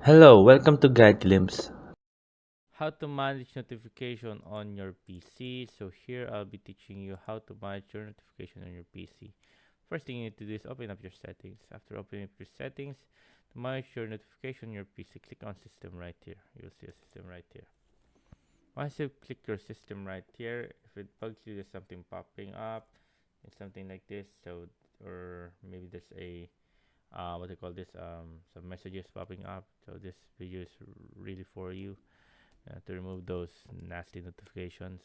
Hello, welcome to Guide Glimpse. How to manage notification on your PC. So here I'll be teaching you how to manage your notification on your PC. First thing you need to do is open up your settings. After opening up your settings, to manage your notification on your PC, click on system right here. You'll see a system right here. Once you click your system right here, if it bugs you, there's something popping up. It's something like this. So, or maybe there's a what do you call this some messages popping up. So this video is really for you to remove those nasty notifications.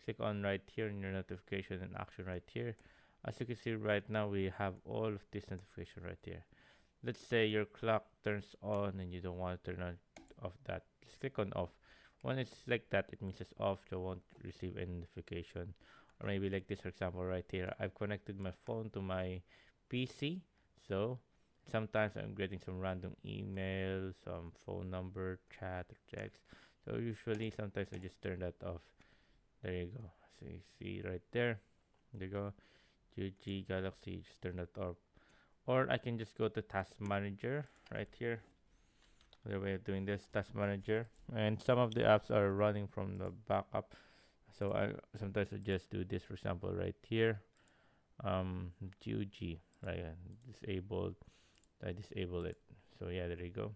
Click on right here in your notification and action right here. As you can see right now, we have all of this notification right here. Let's say your clock turns on and you don't want to turn on off that. Just click on off. When it's like that, it means it's off. You won't receive any notification. Or maybe like this, for example, right here. I've connected my phone to my PC, so sometimes I'm getting some random emails, some phone number, chat, or text. So usually, sometimes I just turn that off. There you go. So you see right there. There you go. GG Galaxy. Just turn that off. Or I can just go to Task Manager right here. Other way of doing this, Task Manager, and some of the apps are running from the backup. So I sometimes I just do this. For example, right here. GOG, right? Disabled. I disable it. So yeah, there you go.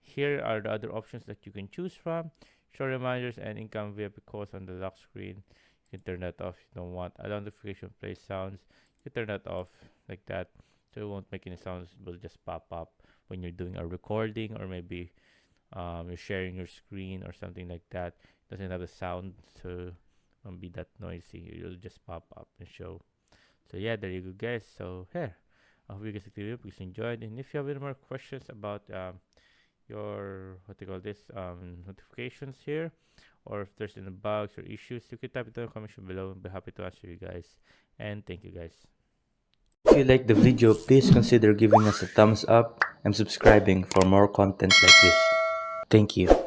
Here are the other options that you can choose from. Show reminders and income VIP calls on the lock screen. You can turn that off if you don't want. Allow notification play sounds. You can turn that off like that. So it won't make any sounds. It will just pop up when you're doing a recording, or maybe you're sharing your screen or something like that. It doesn't have a sound, so it won't be that noisy. It'll just pop up and show. So yeah, there you go, guys. So here, I hope you guys please enjoyed. And if you have any more questions about your what do you call this notifications here, or if there's any bugs or issues, you can type it in the comment section below. I'll be happy to answer you guys. And thank you, guys. If you like the video, please consider giving us a thumbs up and subscribing for more content like this. Thank you.